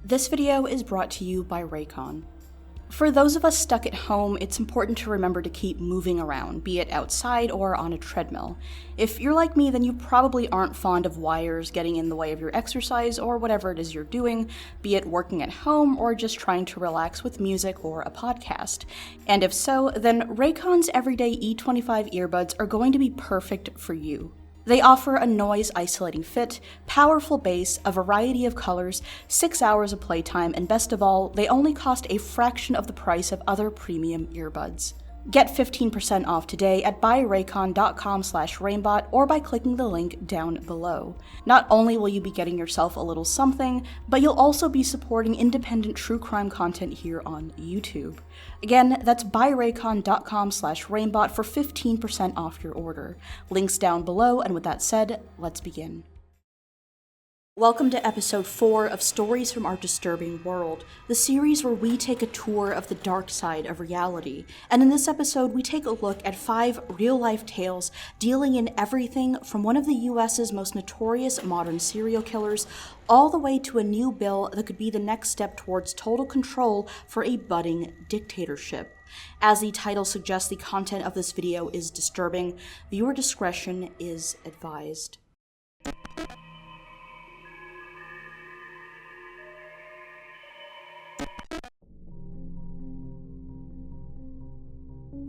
This video is brought to you by Raycon. For those of us stuck at home, it's important to remember to keep moving around, be it outside or on a treadmill. If you're like me, then you probably aren't fond of wires getting in the way of your exercise or whatever it is you're doing, be it working at home or just trying to relax with music or a podcast. And if so, then Raycon's everyday E25 earbuds are going to be perfect for you. They offer a noise-isolating fit, powerful bass, a variety of colors, 6 hours of playtime, and best of all, they only cost a fraction of the price of other premium earbuds. Get 15% off today at buyraycon.com/rainbot or by clicking the link down below. Not only will you be getting yourself a little something, but you'll also be supporting independent true crime content here on YouTube. Again, that's buyraycon.com/rainbot for 15% off your order. Links down below, and with that said, let's begin. Welcome to episode 4 of Stories from Our Disturbing World, the series where we take a tour of the dark side of reality. And in this episode, we take a look at 5 real-life tales dealing in everything from one of the US's most notorious modern serial killers, all the way to a new bill that could be the next step towards total control for a budding dictatorship. As the title suggests, the content of this video is disturbing. Viewer discretion is advised.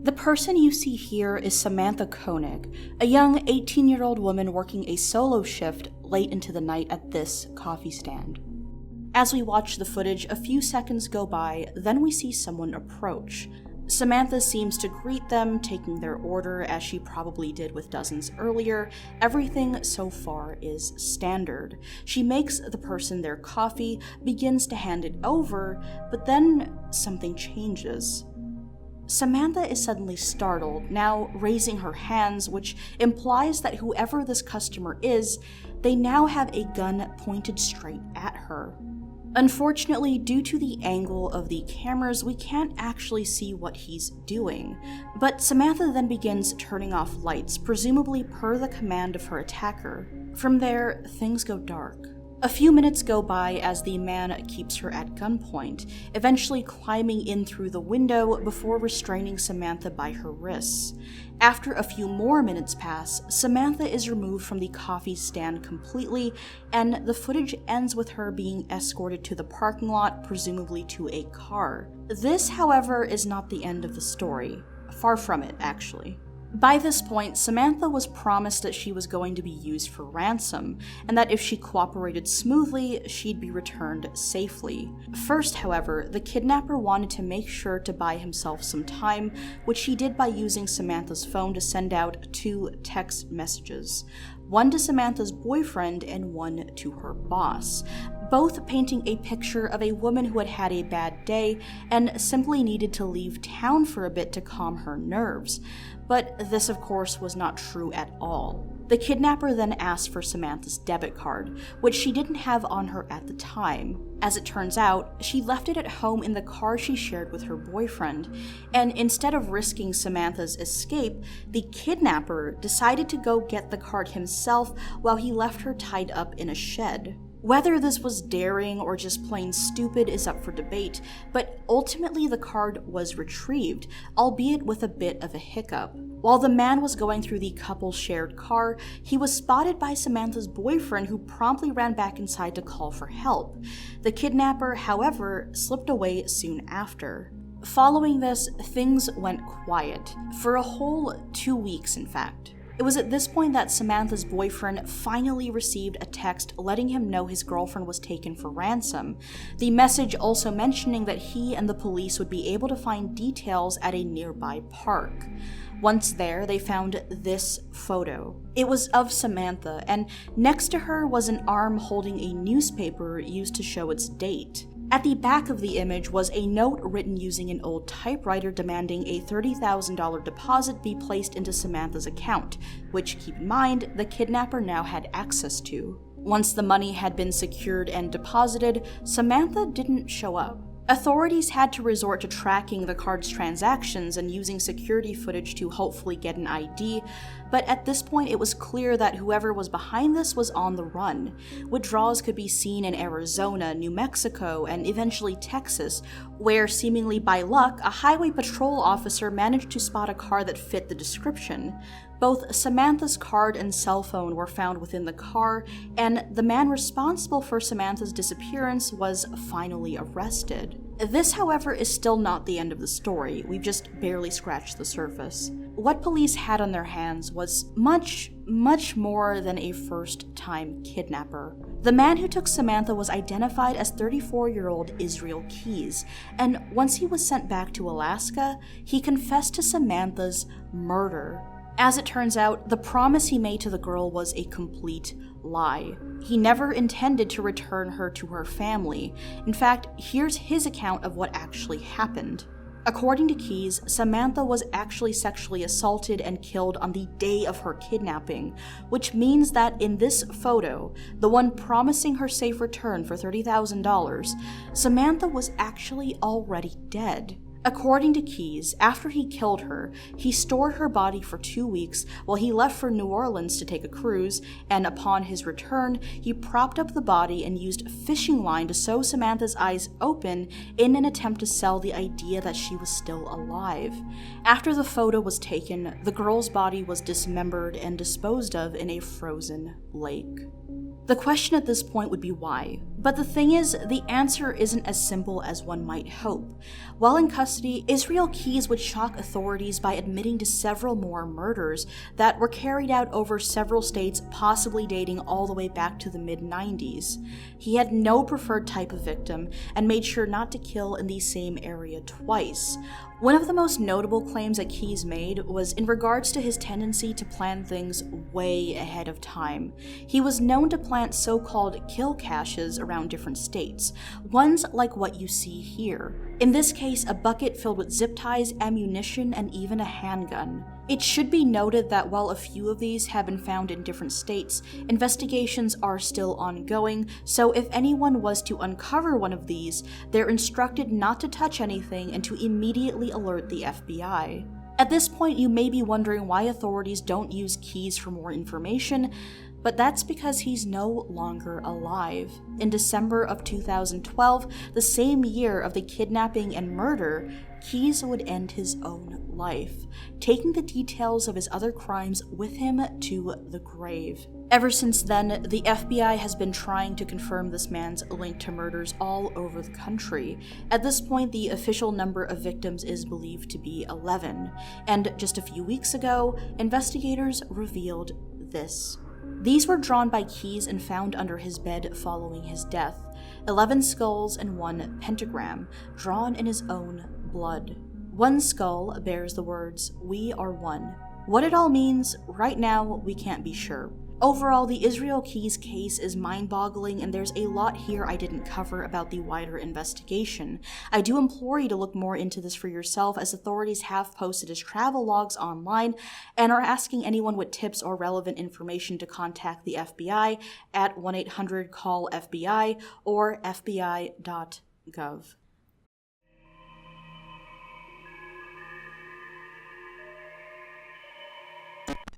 The person you see here is Samantha Koenig, a young 18-year-old woman working a solo shift late into the night at this coffee stand. As we watch the footage, a few seconds go by, then we see someone approach. Samantha seems to greet them, taking their order as she probably did with dozens earlier. Everything so far is standard. She makes the person their coffee, begins to hand it over, but then something changes. Samantha is suddenly startled, now raising her hands, which implies that whoever this customer is, they now have a gun pointed straight at her. Unfortunately, due to the angle of the cameras, we can't actually see what he's doing. But Samantha then begins turning off lights, presumably per the command of her attacker. From there, things go dark. A few minutes go by as the man keeps her at gunpoint, eventually climbing in through the window before restraining Samantha by her wrists. After a few more minutes pass, Samantha is removed from the coffee stand completely, and the footage ends with her being escorted to the parking lot, presumably to a car. This, however, is not the end of the story. Far from it, actually. By this point, Samantha was promised that she was going to be used for ransom, and that if she cooperated smoothly, she'd be returned safely. First, however, the kidnapper wanted to make sure to buy himself some time, which he did by using Samantha's phone to send out 2 text messages. One to Samantha's boyfriend and one to her boss, both painting a picture of a woman who had had a bad day and simply needed to leave town for a bit to calm her nerves. But this, of course, was not true at all. The kidnapper then asked for Samantha's debit card, which she didn't have on her at the time. As it turns out, she left it at home in the car she shared with her boyfriend, and instead of risking Samantha's escape, the kidnapper decided to go get the card himself while he left her tied up in a shed. Whether this was daring or just plain stupid is up for debate, but ultimately the card was retrieved, albeit with a bit of a hiccup. While the man was going through the couple's shared car, he was spotted by Samantha's boyfriend, who promptly ran back inside to call for help. The kidnapper, however, slipped away soon after. Following this, things went quiet, for a whole 2 weeks in fact. It was at this point that Samantha's boyfriend finally received a text letting him know his girlfriend was taken for ransom, the message also mentioning that he and the police would be able to find details at a nearby park. Once there, they found this photo. It was of Samantha, and next to her was an arm holding a newspaper used to show its date. At the back of the image was a note written using an old typewriter demanding a $30,000 deposit be placed into Samantha's account, which, keep in mind, the kidnapper now had access to. Once the money had been secured and deposited, Samantha didn't show up. Authorities had to resort to tracking the card's transactions and using security footage to hopefully get an ID, but at this point it was clear that whoever was behind this was on the run. Withdrawals could be seen in Arizona, New Mexico, and eventually Texas, where seemingly by luck, a highway patrol officer managed to spot a car that fit the description. Both Samantha's card and cell phone were found within the car, and the man responsible for Samantha's disappearance was finally arrested. This, however, is still not the end of the story. We've just barely scratched the surface. What police had on their hands was much more than a first-time kidnapper. The man who took Samantha was identified as 34-year-old Israel Keyes, and once he was sent back to Alaska, he confessed to Samantha's murder. As it turns out, the promise he made to the girl was a complete lie. He never intended to return her to her family. In fact, here's his account of what actually happened. According to Keyes, Samantha was actually sexually assaulted and killed on the day of her kidnapping, which means that in this photo, the one promising her safe return for $30,000, Samantha was actually already dead. According to Keyes, after he killed her, he stored her body for 2 weeks while he left for New Orleans to take a cruise, and upon his return, he propped up the body and used fishing line to sew Samantha's eyes open in an attempt to sell the idea that she was still alive. After the photo was taken, the girl's body was dismembered and disposed of in a frozen lake. The question at this point would be why, but the thing is, the answer isn't as simple as one might hope. While in custody, Israel Keyes would shock authorities by admitting to several more murders that were carried out over several states, possibly dating all the way back to the mid-90s. He had no preferred type of victim and made sure not to kill in the same area twice. One of the most notable claims that Keyes made was in regards to his tendency to plan things way ahead of time. He was known to plant so-called kill caches around different states, ones like what you see here. In this case, a bucket filled with zip ties, ammunition, and even a handgun. It should be noted that while a few of these have been found in different states, investigations are still ongoing, so if anyone was to uncover one of these, they're instructed not to touch anything and to immediately alert the FBI. At this point, you may be wondering why authorities don't use Keyes for more information, but that's because he's no longer alive. In December of 2012, the same year of the kidnapping and murder, Keyes would end his own life, taking the details of his other crimes with him to the grave. Ever since then, the FBI has been trying to confirm this man's link to murders all over the country. At this point, the official number of victims is believed to be 11, and just a few weeks ago, investigators revealed this. These were drawn by Keyes and found under his bed following his death. 11 skulls and 1 pentagram, drawn in his own blood. One skull bears the words, "We are one." What it all means, right now, we can't be sure. Overall, the Israel Keyes case is mind-boggling, and there's a lot here I didn't cover about the wider investigation. I do implore you to look more into this for yourself, as authorities have posted his travel logs online and are asking anyone with tips or relevant information to contact the FBI at 1-800-CALL-FBI or fbi.gov.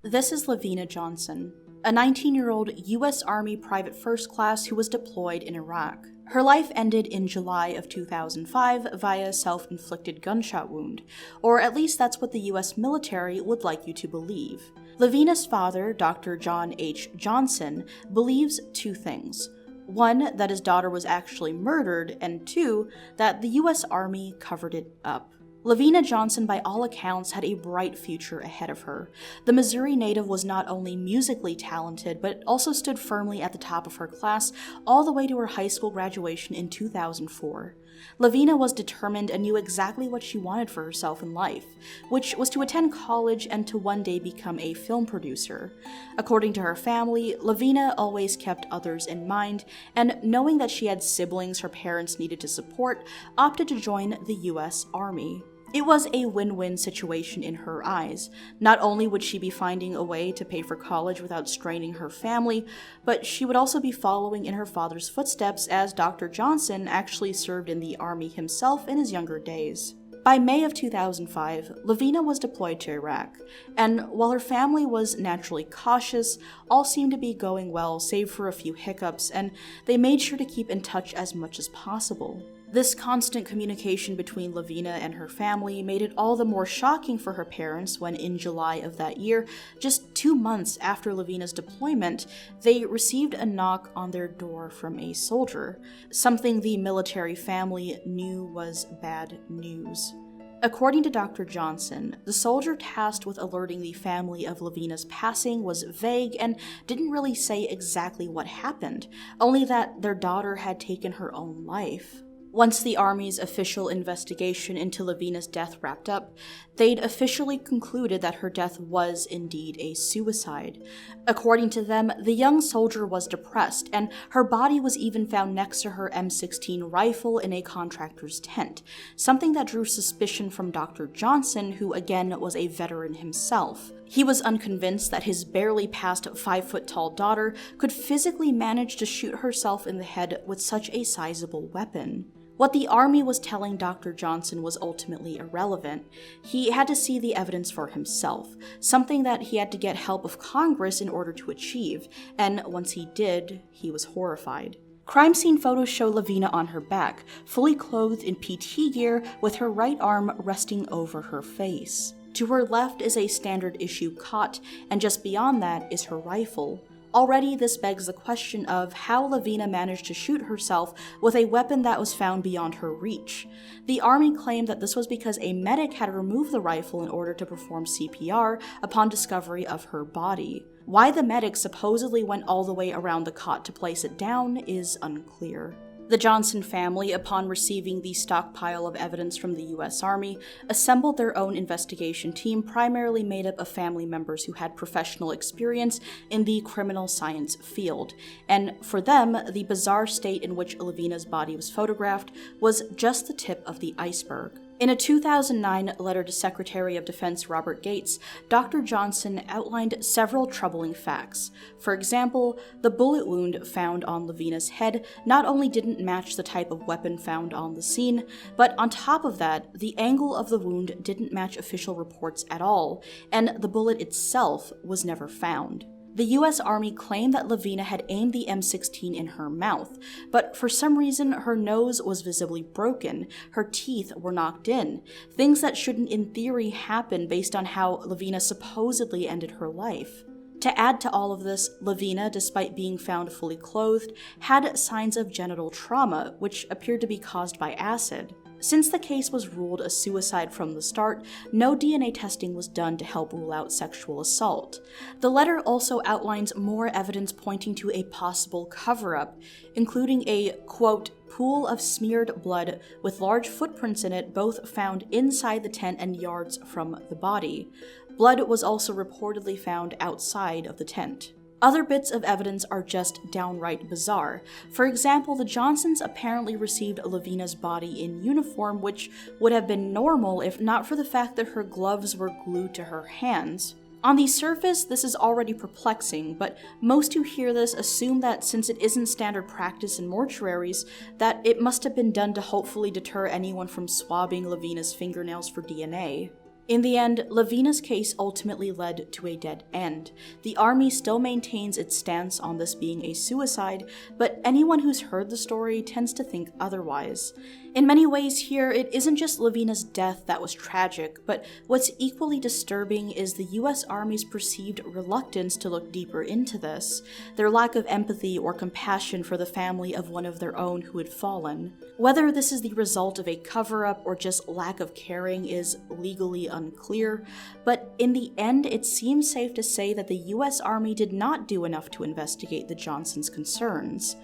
This is Lavina Johnson, a 19-year-old U.S. Army private first class who was deployed in Iraq. Her life ended in July of 2005 via a self-inflicted gunshot wound, or at least that's what the U.S. military would like you to believe. Lavina's father, Dr. John H. Johnson, believes two things. One, that his daughter was actually murdered, and two, that the U.S. Army covered it up. Lavina Johnson, by all accounts, had a bright future ahead of her. The Missouri native was not only musically talented, but also stood firmly at the top of her class all the way to her high school graduation in 2004. Lavina was determined and knew exactly what she wanted for herself in life, which was to attend college and to one day become a film producer. According to her family, Lavina always kept others in mind, and knowing that she had siblings her parents needed to support, opted to join the U.S. Army. It was a win-win situation in her eyes. Not only would she be finding a way to pay for college without straining her family, but she would also be following in her father's footsteps, as Dr. Johnson actually served in the Army himself in his younger days. By May of 2005, Lavina was deployed to Iraq, and while her family was naturally cautious, all seemed to be going well save for a few hiccups, and they made sure to keep in touch as much as possible. This constant communication between Lavina and her family made it all the more shocking for her parents when in July of that year, just 2 months after Lavina's deployment, they received a knock on their door from a soldier, something the military family knew was bad news. According to Dr. Johnson, the soldier tasked with alerting the family of Lavina's passing was vague and didn't really say exactly what happened, only that their daughter had taken her own life. Once the Army's official investigation into Lavina's death wrapped up, they'd officially concluded that her death was indeed a suicide. According to them, the young soldier was depressed, and her body was even found next to her M16 rifle in a contractor's tent, something that drew suspicion from Dr. Johnson, who again was a veteran himself. He was unconvinced that his barely past 5-foot-tall daughter could physically manage to shoot herself in the head with such a sizable weapon. What the Army was telling Dr. Johnson was ultimately irrelevant. He had to see the evidence for himself, something that he had to get help of Congress in order to achieve, and once he did, he was horrified. Crime scene photos show Lavina on her back, fully clothed in PT gear with her right arm resting over her face. To her left is a standard issue cot, and just beyond that is her rifle. Already, this begs the question of how Lavina managed to shoot herself with a weapon that was found beyond her reach. The Army claimed that this was because a medic had removed the rifle in order to perform CPR upon discovery of her body. Why the medic supposedly went all the way around the cot to place it down is unclear. The Johnson family, upon receiving the stockpile of evidence from the U.S. Army, assembled their own investigation team primarily made up of family members who had professional experience in the criminal science field. And for them, the bizarre state in which Lavina's body was photographed was just the tip of the iceberg. In a 2009 letter to Secretary of Defense Robert Gates, Dr. Johnson outlined several troubling facts. For example, the bullet wound found on Lavina's head not only didn't match the type of weapon found on the scene, but on top of that, the angle of the wound didn't match official reports at all, and the bullet itself was never found. The U.S. Army claimed that Lavina had aimed the M16 in her mouth, but for some reason her nose was visibly broken, her teeth were knocked in, things that shouldn't in theory happen based on how Lavina supposedly ended her life. To add to all of this, Lavina, despite being found fully clothed, had signs of genital trauma, which appeared to be caused by acid. Since the case was ruled a suicide from the start, no DNA testing was done to help rule out sexual assault. The letter also outlines more evidence pointing to a possible cover-up, including a, quote, pool of smeared blood with large footprints in it both found inside the tent and yards from the body. Blood was also reportedly found outside of the tent. Other bits of evidence are just downright bizarre. For example, the Johnsons apparently received Lavina's body in uniform, which would have been normal if not for the fact that her gloves were glued to her hands. On the surface, this is already perplexing, but most who hear this assume that since it isn't standard practice in mortuaries, that it must have been done to hopefully deter anyone from swabbing Lavina's fingernails for DNA. In the end, Lavina's case ultimately led to a dead end. The Army still maintains its stance on this being a suicide, but anyone who's heard the story tends to think otherwise. In many ways here, it isn't just Lavina's death that was tragic, but what's equally disturbing is the US Army's perceived reluctance to look deeper into this, their lack of empathy or compassion for the family of one of their own who had fallen. Whether this is the result of a cover-up or just lack of caring is legally unclear, but in the end, it seems safe to say that the US Army did not do enough to investigate the Johnsons' concerns.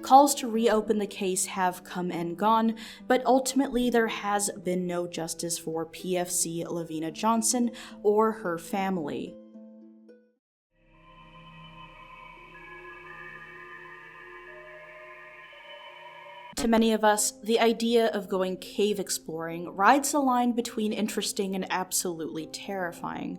Calls to reopen the case have come and gone, but ultimately there has been no justice for PFC Lavina Johnson or her family. To many of us, the idea of going cave exploring rides the line between interesting and absolutely terrifying.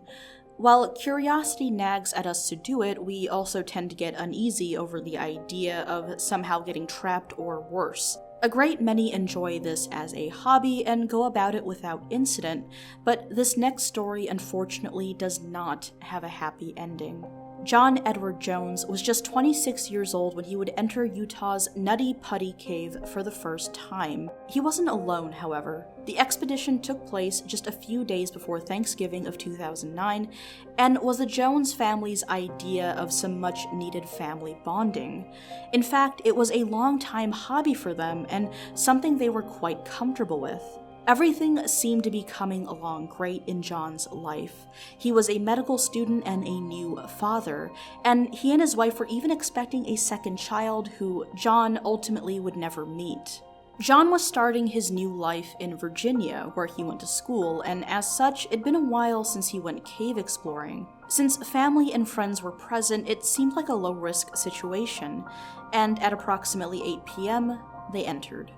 While curiosity nags at us to do it, we also tend to get uneasy over the idea of somehow getting trapped or worse. A great many enjoy this as a hobby and go about it without incident, but this next story unfortunately does not have a happy ending. John Edward Jones was just 26 years old when he would enter Utah's Nutty Putty Cave for the first time. He wasn't alone, however. The expedition took place just a few days before Thanksgiving of 2009 and was the Jones family's idea of some much-needed family bonding. In fact, it was a long-time hobby for them and something they were quite comfortable with. Everything seemed to be coming along great in John's life. He was a medical student and a new father, and he and his wife were even expecting a second child who John ultimately would never meet. John was starting his new life in Virginia, where he went to school, and as such, it'd been a while since he went cave exploring. Since family and friends were present, it seemed like a low-risk situation, and at approximately 8 p.m., they entered.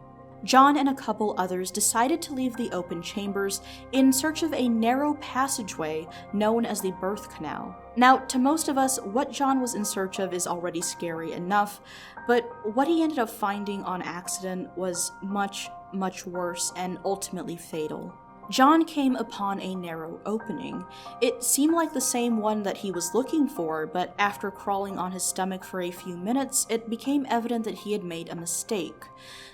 John and a couple others decided to leave the open chambers in search of a narrow passageway known as the birth canal. Now, to most of us, what John was in search of is already scary enough, but what he ended up finding on accident was much, much worse and ultimately fatal. John came upon a narrow opening. It seemed like the same one that he was looking for, but after crawling on his stomach for a few minutes, it became evident that he had made a mistake.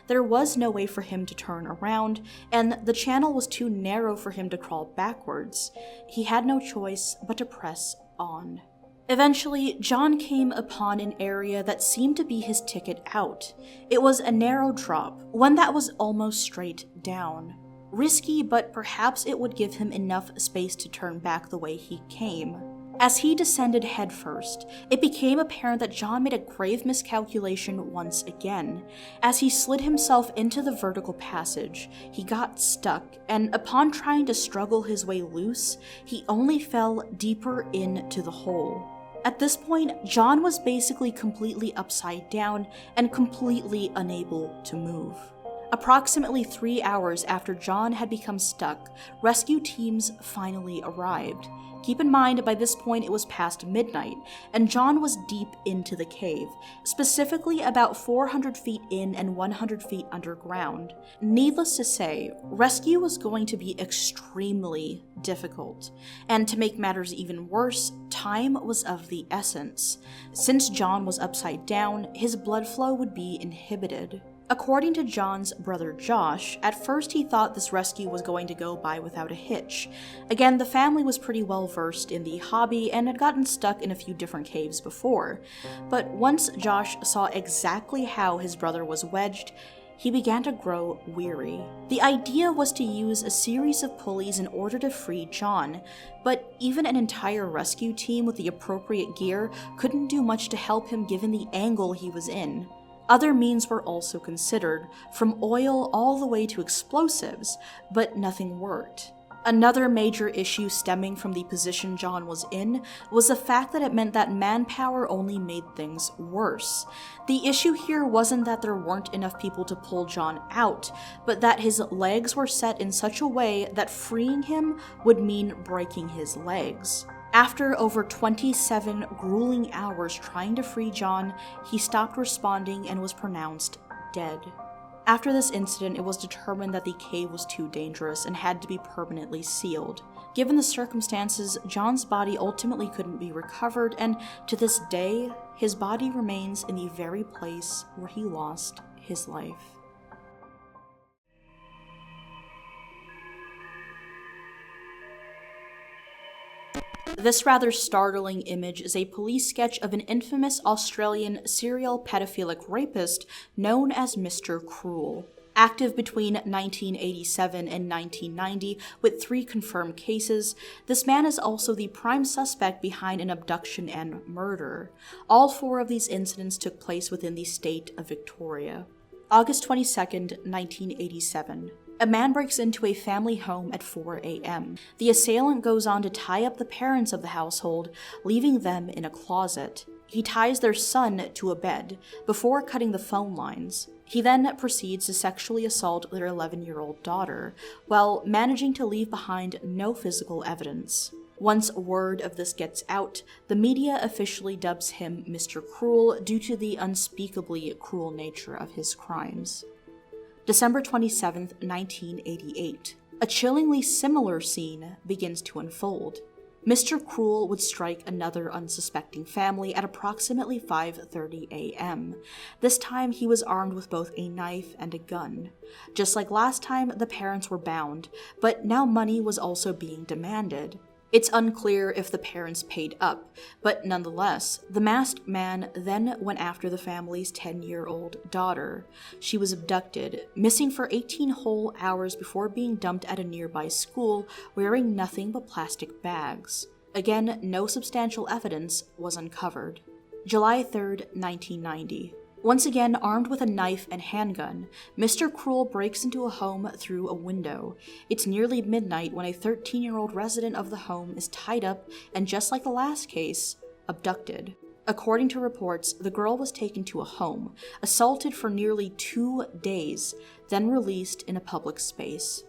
There was no way for him to turn around, and the channel was too narrow for him to crawl backwards. He had no choice but to press on. Eventually, John came upon an area that seemed to be his ticket out. It was a narrow drop, one that was almost straight down. Risky, but perhaps it would give him enough space to turn back the way he came. As he descended headfirst, it became apparent that John made a grave miscalculation once again. As he slid himself into the vertical passage, he got stuck, and upon trying to struggle his way loose, he only fell deeper into the hole. At this point, John was basically completely upside down and completely unable to move. Approximately 3 hours after John had become stuck, rescue teams finally arrived. Keep in mind, by this point it was past midnight, and John was deep into the cave, specifically about 400 feet in and 100 feet underground. Needless to say, rescue was going to be extremely difficult, and to make matters even worse, time was of the essence. Since John was upside down, his blood flow would be inhibited. According to John's brother Josh, at first he thought this rescue was going to go by without a hitch. Again, the family was pretty well versed in the hobby and had gotten stuck in a few different caves before. But once Josh saw exactly how his brother was wedged, he began to grow weary. The idea was to use a series of pulleys in order to free John, but even an entire rescue team with the appropriate gear couldn't do much to help him given the angle he was in. Other means were also considered, from oil all the way to explosives, but nothing worked. Another major issue stemming from the position John was in was the fact that it meant that manpower only made things worse. The issue here wasn't that there weren't enough people to pull John out, but that his legs were set in such a way that freeing him would mean breaking his legs. After over 27 grueling hours trying to free John, he stopped responding and was pronounced dead. After this incident, it was determined that the cave was too dangerous and had to be permanently sealed. Given the circumstances, John's body ultimately couldn't be recovered, and to this day, his body remains in the very place where he lost his life. This rather startling image is a police sketch of an infamous Australian serial pedophilic rapist known as Mr. Cruel. Active between 1987 and 1990 with 3 confirmed cases, this man is also the prime suspect behind an abduction and murder. All 4 of these incidents took place within the state of Victoria. August 22nd, 1987. A man breaks into a family home at 4 a.m. The assailant goes on to tie up the parents of the household, leaving them in a closet. He ties their son to a bed before cutting the phone lines. He then proceeds to sexually assault their 11-year-old daughter, while managing to leave behind no physical evidence. Once word of this gets out, the media officially dubs him Mr. Cruel due to the unspeakably cruel nature of his crimes. December 27, 1988. A chillingly similar scene begins to unfold. Mr. Cruel would strike another unsuspecting family at approximately 5:30 a.m. This time he was armed with both a knife and a gun. Just like last time, the parents were bound, but now money was also being demanded. It's unclear if the parents paid up, but nonetheless, the masked man then went after the family's 10-year-old daughter. She was abducted, missing for 18 whole hours before being dumped at a nearby school, wearing nothing but plastic bags. Again, no substantial evidence was uncovered. July 3, 1990. Once again, armed with a knife and handgun, Mr. Cruel breaks into a home through a window. It's nearly midnight when a 13-year-old resident of the home is tied up and, just like the last case, abducted. According to reports, the girl was taken to a home, assaulted for nearly 2 days, then released in a public space.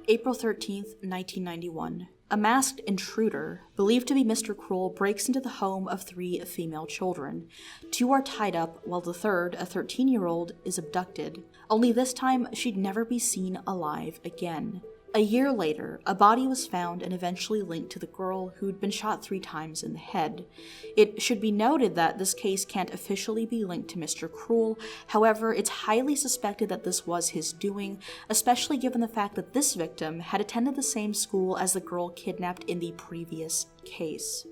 April 13, 1991. A masked intruder, believed to be Mr. Cruel, breaks into the home of 3 female children. 2 are tied up, while the third, a 13-year-old, is abducted. Only this time, she'd never be seen alive again. A year later, a body was found and eventually linked to the girl who'd been shot 3 times in the head. It should be noted that this case can't officially be linked to Mr. Cruel, however, it's highly suspected that this was his doing, especially given the fact that this victim had attended the same school as the girl kidnapped in the previous case.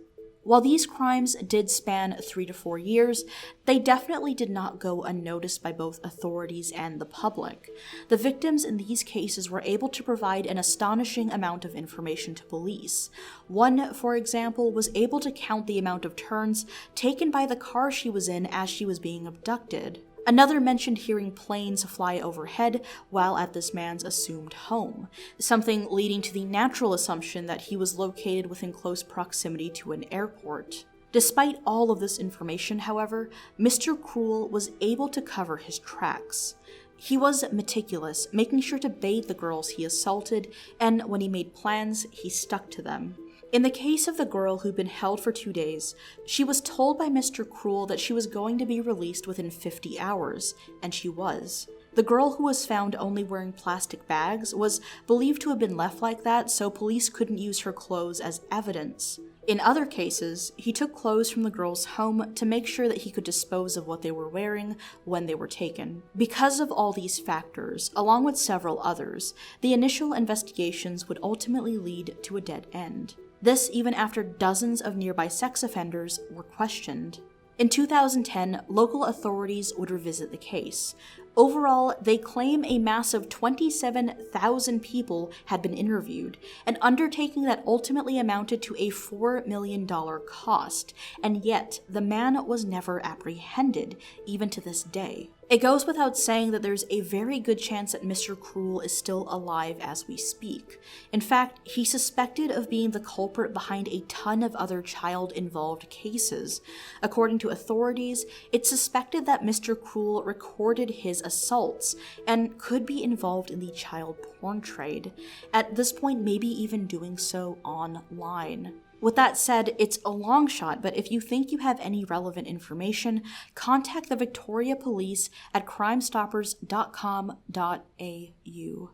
While these crimes did span 3 to 4 years, they definitely did not go unnoticed by both authorities and the public. The victims in these cases were able to provide an astonishing amount of information to police. One, for example, was able to count the amount of turns taken by the car she was in as she was being abducted. Another mentioned hearing planes fly overhead while at this man's assumed home, something leading to the natural assumption that he was located within close proximity to an airport. Despite all of this information, however, Mr. Cruel was able to cover his tracks. He was meticulous, making sure to bathe the girls he assaulted, and when he made plans, he stuck to them. In the case of the girl who'd been held for 2 days, she was told by Mr. Cruel that she was going to be released within 50 hours, and she was. The girl who was found only wearing plastic bags was believed to have been left like that so police couldn't use her clothes as evidence. In other cases, he took clothes from the girl's home to make sure that he could dispose of what they were wearing when they were taken. Because of all these factors, along with several others, the initial investigations would ultimately lead to a dead end. This even after dozens of nearby sex offenders were questioned. In 2010, local authorities would revisit the case. Overall, they claim a massive 27,000 people had been interviewed, an undertaking that ultimately amounted to a $4 million cost, and yet the man was never apprehended, even to this day. It goes without saying that there's a very good chance that Mr. Cruel is still alive as we speak. In fact, he's suspected of being the culprit behind a ton of other child-involved cases. According to authorities, it's suspected that Mr. Cruel recorded his assaults and could be involved in the child porn trade. At this point, maybe even doing so online. With that said, it's a long shot, but if you think you have any relevant information, contact the Victoria Police at crimestoppers.com.au.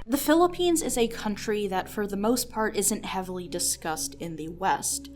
The Philippines is a country that for the most part isn't heavily discussed in the West.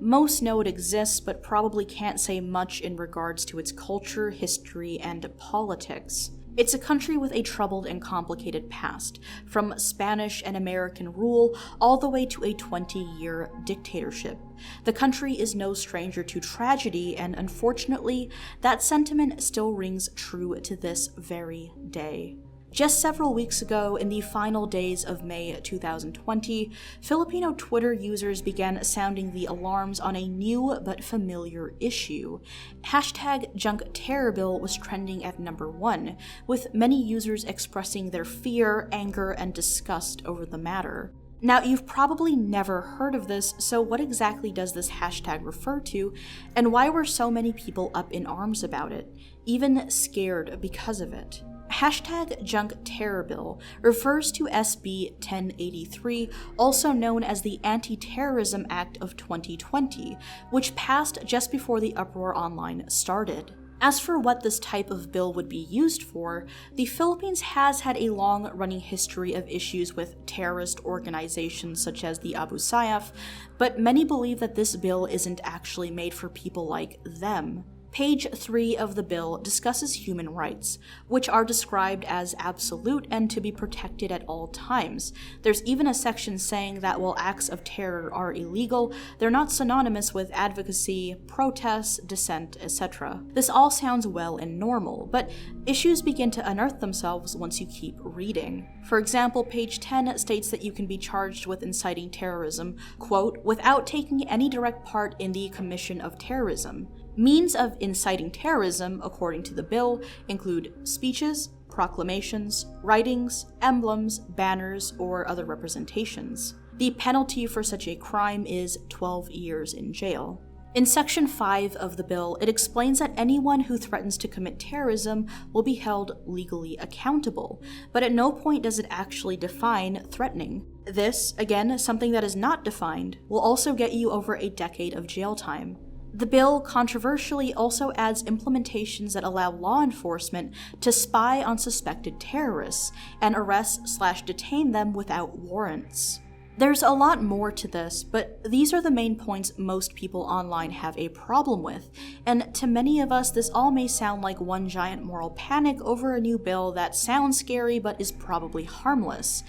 Most know it exists, but probably can't say much in regards to its culture, history, and politics. It's a country with a troubled and complicated past, from Spanish and American rule all the way to a 20-year dictatorship. The country is no stranger to tragedy, and unfortunately, that sentiment still rings true to this very day. Just several weeks ago, in the final days of May 2020, Filipino Twitter users began sounding the alarms on a new but familiar issue. #JunkTerrorBill was trending at number 1, with many users expressing their fear, anger, and disgust over the matter. Now, you've probably never heard of this, so what exactly does this hashtag refer to, and why were so many people up in arms about it, even scared because of it? #JunkTerrorBill refers to SB 1083, also known as the Anti-Terrorism Act of 2020, which passed just before the uproar online started. As for what this type of bill would be used for, the Philippines has had a long-running history of issues with terrorist organizations such as the Abu Sayyaf, but many believe that this bill isn't actually made for people like them. Page 3 of the bill discusses human rights, which are described as absolute and to be protected at all times. There's even a section saying that while acts of terror are illegal, they're not synonymous with advocacy, protests, dissent, etc. This all sounds well and normal, but issues begin to unearth themselves once you keep reading. For example, page 10 states that you can be charged with inciting terrorism, quote, without taking any direct part in the commission of terrorism. Means of inciting terrorism, according to the bill, include speeches, proclamations, writings, emblems, banners, or other representations. The penalty for such a crime is 12 years in jail. In Section 5 of the bill, it explains that anyone who threatens to commit terrorism will be held legally accountable, but at no point does it actually define threatening. This, again, something that is not defined, will also get you over a decade of jail time. The bill controversially also adds implementations that allow law enforcement to spy on suspected terrorists and arrest/detain them without warrants. There's a lot more to this, but these are the main points most people online have a problem with, and to many of us this all may sound like one giant moral panic over a new bill that sounds scary but is probably harmless.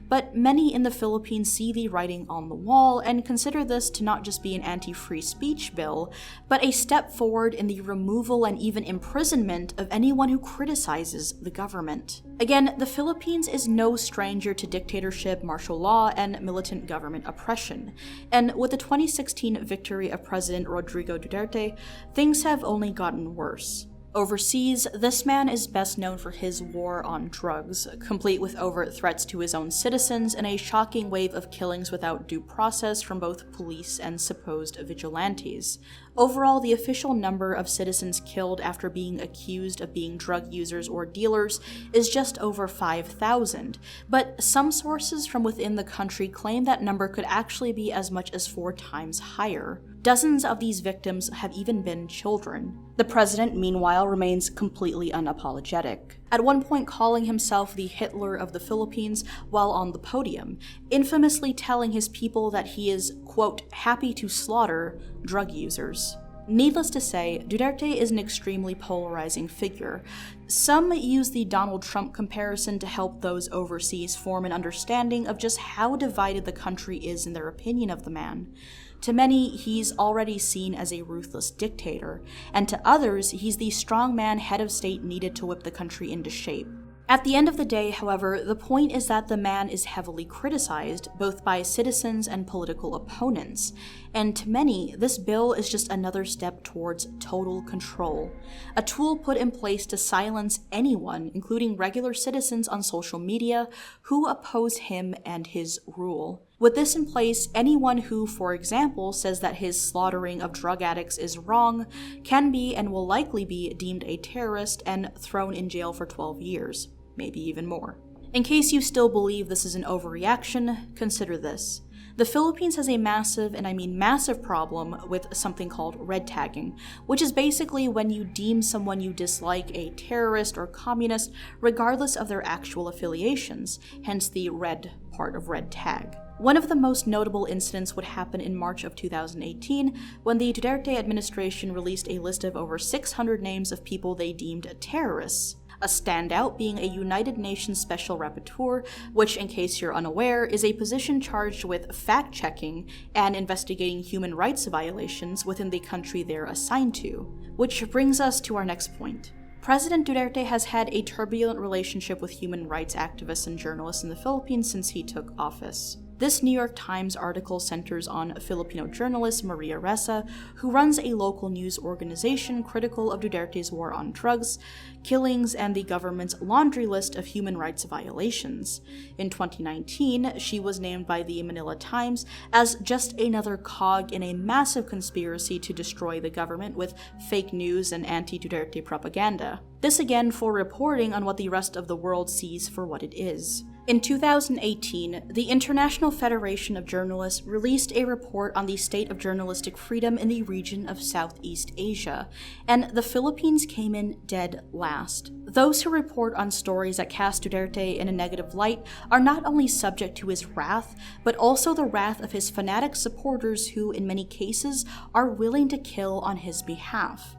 But many in the Philippines see the writing on the wall and consider this to not just be an anti-free speech bill, but a step forward in the removal and even imprisonment of anyone who criticizes the government. Again, the Philippines is no stranger to dictatorship, martial law, and militant government oppression. And with the 2016 victory of President Rodrigo Duterte, things have only gotten worse. Overseas, this man is best known for his war on drugs, complete with overt threats to his own citizens and a shocking wave of killings without due process from both police and supposed vigilantes. Overall, the official number of citizens killed after being accused of being drug users or dealers is just over 5,000, but some sources from within the country claim that number could actually be as much as 4 times higher. Dozens of these victims have even been children. The president, meanwhile, remains completely unapologetic, at one point calling himself the Hitler of the Philippines while on the podium, infamously telling his people that he is, quote, happy to slaughter drug users. Needless to say, Duterte is an extremely polarizing figure. Some use the Donald Trump comparison to help those overseas form an understanding of just how divided the country is in their opinion of the man. To many, he's already seen as a ruthless dictator, and to others, he's the strongman head of state needed to whip the country into shape. At the end of the day, however, the point is that the man is heavily criticized, both by citizens and political opponents, and to many, this bill is just another step towards total control, a tool put in place to silence anyone, including regular citizens on social media, who oppose him and his rule. With this in place, anyone who, for example, says that his slaughtering of drug addicts is wrong can be and will likely be deemed a terrorist and thrown in jail for 12 years, maybe even more. In case you still believe this is an overreaction, consider this. The Philippines has a massive, and I mean massive, problem with something called red tagging, which is basically when you deem someone you dislike a terrorist or communist regardless of their actual affiliations, hence the red part of red tag. One of the most notable incidents would happen in March of 2018 when the Duterte administration released a list of over 600 names of people they deemed terrorists. A standout being a United Nations Special Rapporteur, which, in case you're unaware, is a position charged with fact-checking and investigating human rights violations within the country they're assigned to. Which brings us to our next point. President Duterte has had a turbulent relationship with human rights activists and journalists in the Philippines since he took office. This New York Times article centers on Filipino journalist Maria Ressa, who runs a local news organization critical of Duterte's war on drugs, killings, and the government's laundry list of human rights violations. In 2019, she was named by the Manila Times as just another cog in a massive conspiracy to destroy the government with fake news and anti-Duterte propaganda. This again for reporting on what the rest of the world sees for what it is. In 2018, the International Federation of Journalists released a report on the state of journalistic freedom in the region of Southeast Asia, and the Philippines came in dead last. Those who report on stories that cast Duterte in a negative light are not only subject to his wrath, but also the wrath of his fanatic supporters who, in many cases, are willing to kill on his behalf.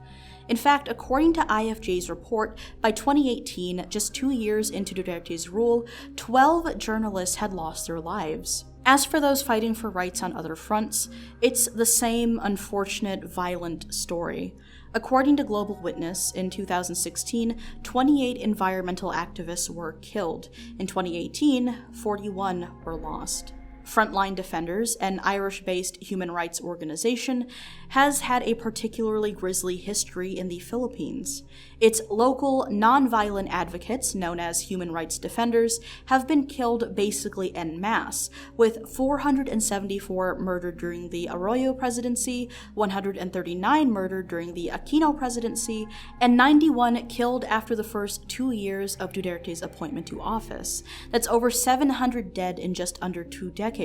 In fact, according to IFJ's report, by 2018, just 2 years into Duterte's rule, 12 journalists had lost their lives. As for those fighting for rights on other fronts, it's the same unfortunate, violent story. According to Global Witness, in 2016, 28 environmental activists were killed. In 2018, 41 were lost. Frontline Defenders, an Irish-based human rights organization, has had a particularly grisly history in the Philippines. Its local, non-violent advocates, known as human rights defenders, have been killed basically en masse, with 474 murdered during the Arroyo presidency, 139 murdered during the Aquino presidency, and 91 killed after the first 2 years of Duterte's appointment to office. That's over 700 dead in just under 2 decades.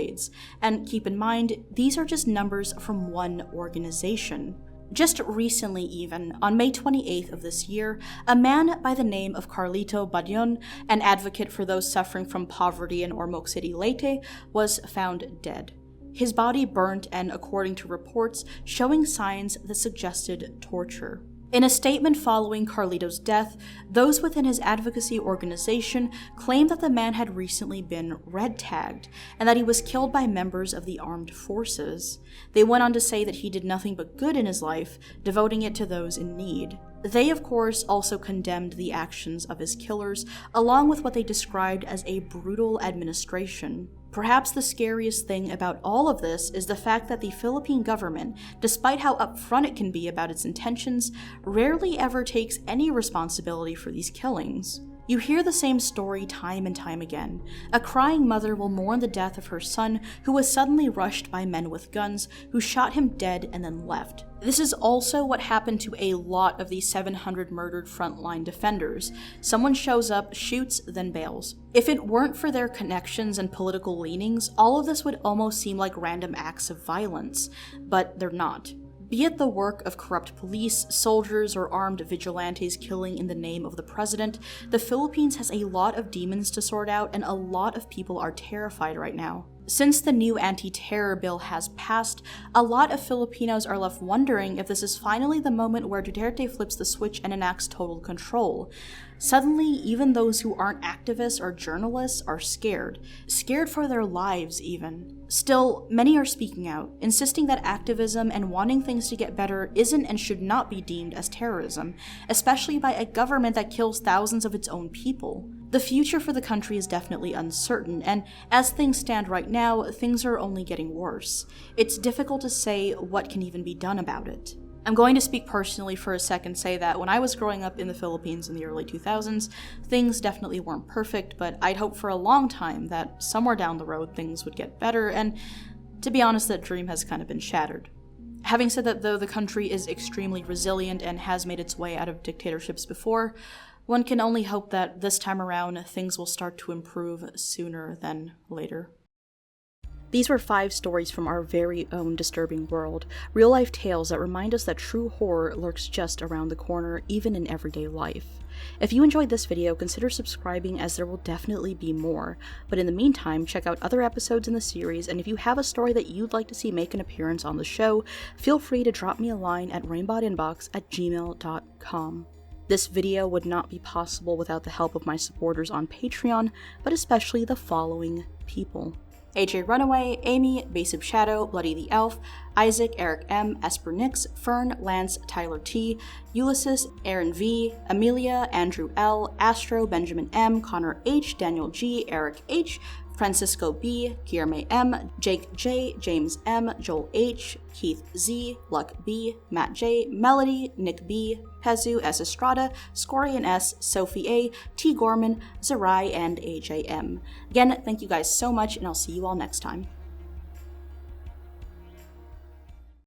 And keep in mind, these are just numbers from one organization. Just recently even, on May 28th of this year, a man by the name of Carlito Badion, an advocate for those suffering from poverty in Ormoc City, Leyte, was found dead. His body burnt and, according to reports, showing signs that suggested torture. In a statement following Carlito's death, those within his advocacy organization claimed that the man had recently been red-tagged, and that he was killed by members of the armed forces. They went on to say that he did nothing but good in his life, devoting it to those in need. They, of course, also condemned the actions of his killers, along with what they described as a brutal administration. Perhaps the scariest thing about all of this is the fact that the Philippine government, despite how upfront it can be about its intentions, rarely ever takes any responsibility for these killings. You hear the same story time and time again. A crying mother will mourn the death of her son, who was suddenly rushed by men with guns, who shot him dead and then left. This is also what happened to a lot of the 700 murdered frontline defenders. Someone shows up, shoots, then bails. If it weren't for their connections and political leanings, all of this would almost seem like random acts of violence, but they're not. Be it the work of corrupt police, soldiers, or armed vigilantes killing in the name of the president, the Philippines has a lot of demons to sort out, and a lot of people are terrified right now. Since the new anti-terror bill has passed, a lot of Filipinos are left wondering if this is finally the moment where Duterte flips the switch and enacts total control. Suddenly, even those who aren't activists or journalists are scared for their lives even. Still, many are speaking out, insisting that activism and wanting things to get better isn't and should not be deemed as terrorism, especially by a government that kills thousands of its own people. The future for the country is definitely uncertain, and as things stand right now, things are only getting worse. It's difficult to say what can even be done about it. I'm going to speak personally for a second, say that when I was growing up in the Philippines in the early 2000s, things definitely weren't perfect, but I'd hoped for a long time that somewhere down the road things would get better, and to be honest, that dream has kind of been shattered. Having said that, though, the country is extremely resilient and has made its way out of dictatorships before, one can only hope that this time around things will start to improve sooner than later. These were 5 stories from our very own disturbing world, real-life tales that remind us that true horror lurks just around the corner, even in everyday life. If you enjoyed this video, consider subscribing, as there will definitely be more. But in the meantime, check out other episodes in the series, and if you have a story that you'd like to see make an appearance on the show, feel free to drop me a line at reignbotinbox@gmail.com. This video would not be possible without the help of my supporters on Patreon, but especially the following people: AJ Runaway, Amy, Base of Shadow, Bloody the Elf, Isaac, Eric M, Esper Nix, Fern, Lance, Tyler T, Ulysses, Aaron V, Amelia, Andrew L, Astro, Benjamin M, Connor H, Daniel G, Eric H, Francisco B, Guillermo M, Jake J, James M, Joel H, Keith Z, Luck B, Matt J, Melody, Nick B, Pezu S. Estrada, Scorian S, Sophie A, T. Gorman, Zerai, and AJ M. Again, thank you guys so much, and I'll see you all next time.